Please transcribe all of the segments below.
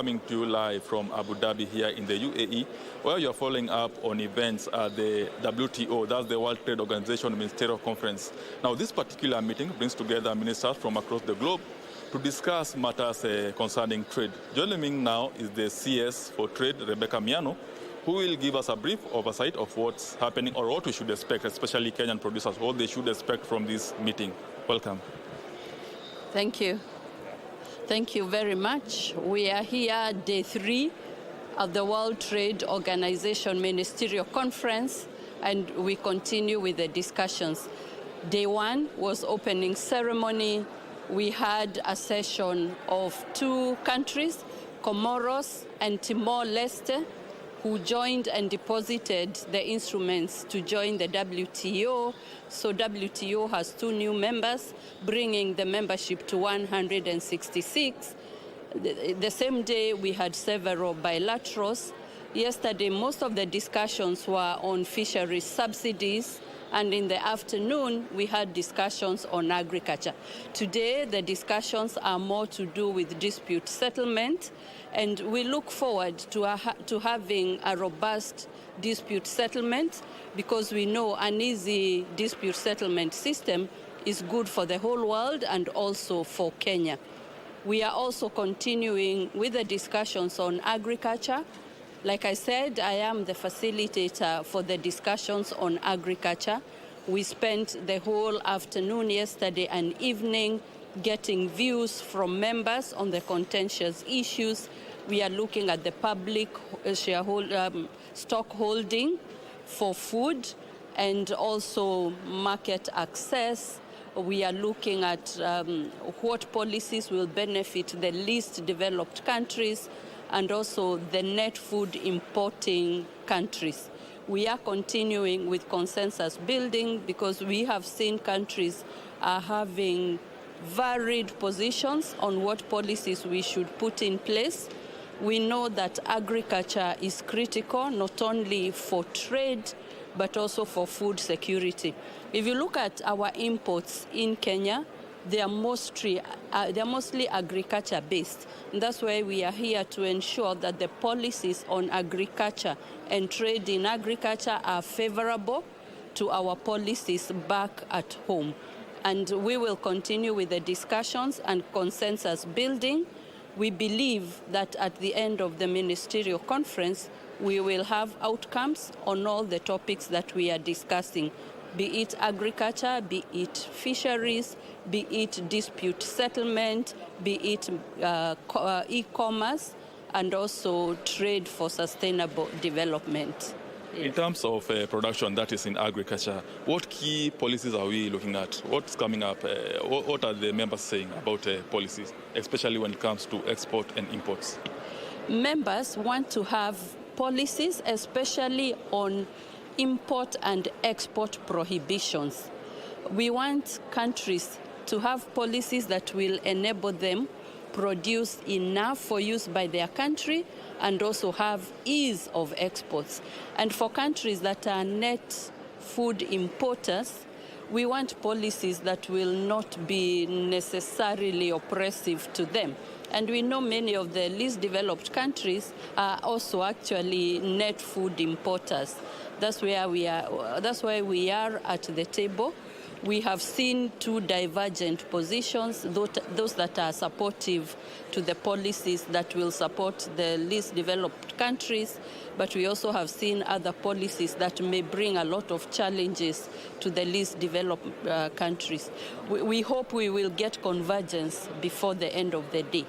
Coming to you live from Abu Dhabi here in the UAE, where you're following up on events at the WTO, that's the World Trade Organization Ministerial Conference. Now, this particular meeting brings together ministers from across the globe to discuss matters concerning trade. Joining me now is the CS for Trade, Rebecca Miano, who will give us a brief oversight of what's happening or what we should expect, especially Kenyan producers, what they should expect from this meeting. Welcome. Thank you. Thank you very much. We are here, day 3 of the World Trade Organization Ministerial Conference, and we continue with the discussions. Day 1 was opening ceremony. We had a session of 2 countries, Comoros and Timor-Leste, who joined and deposited the instruments to join the WTO. So WTO has 2 new members, bringing the membership to 166. The same day, we had several bilaterals. Yesterday, most of the discussions were on fisheries subsidies, and in the afternoon, we had discussions on agriculture. Today, the discussions are more to do with dispute settlement, and we look forward to having a robust dispute settlement, because we know an easy dispute settlement system is good for the whole world and also for Kenya. We are also continuing with the discussions on agriculture. Like I said, I am the facilitator for the discussions on agriculture. We spent the whole afternoon yesterday and evening getting views from members on the contentious issues. We are looking at the public stock holding for food and also market access. We are looking at what policies will benefit the least developed countries and also the net food importing countries. We are continuing with consensus building because we have seen countries are having varied positions on what policies we should put in place. We know that agriculture is critical not only for trade but also for food security. If you look at our imports in Kenya, they are mostly agriculture-based. And that's why we are here to ensure that the policies on agriculture and trade in agriculture are favorable to our policies back at home. And we will continue with the discussions and consensus building. We believe that at the end of the ministerial conference, we will have outcomes on all the topics that we are discussing, be it agriculture, be it fisheries, be it dispute settlement, be it e-commerce, and also trade for sustainable development. Yes. In terms of production that is in agriculture, what key policies are we looking at? What's coming up? What are the members saying about policies, especially when it comes to export and imports? Members want to have policies, especially on import and export prohibitions. We want countries to have policies that will enable them produce enough for use by their country and also have ease of exports. And for countries that are net food importers, we want policies that will not be necessarily oppressive to them. And we know many of the least developed countries are also actually net food importers. That's why we are at the table. We have seen 2 divergent positions, those that are supportive to the policies that will support the least developed countries, but we also have seen other policies that may bring a lot of challenges to the least developed countries. We hope we will get convergence before the end of the day.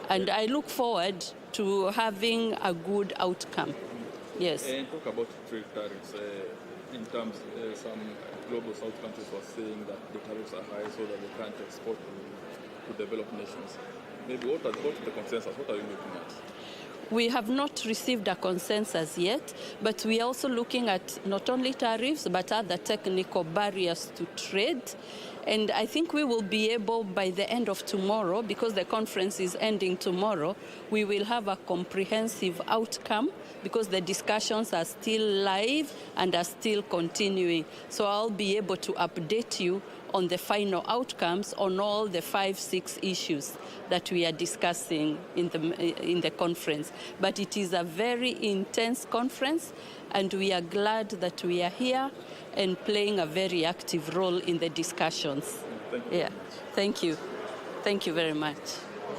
And I look forward to having a good outcome. Yes. And talk about trade tariffs. In terms, some global south countries were saying that the tariffs are high so that they can't export to developed nations. Maybe what is the consensus? What are you looking at? We have not received a consensus yet, but we are also looking at not only tariffs, but other technical barriers to trade. And I think we will be able, by the end of tomorrow, because the conference is ending tomorrow, we will have a comprehensive outcome because the discussions are still live and are still continuing. So I'll be able to update you on the final outcomes on all the 5-6 issues that we are discussing in the conference. But it is a very intense conference, and we are glad that we are here and playing a very active role in the discussions. Thank you. Yeah, thank you. Thank you very much.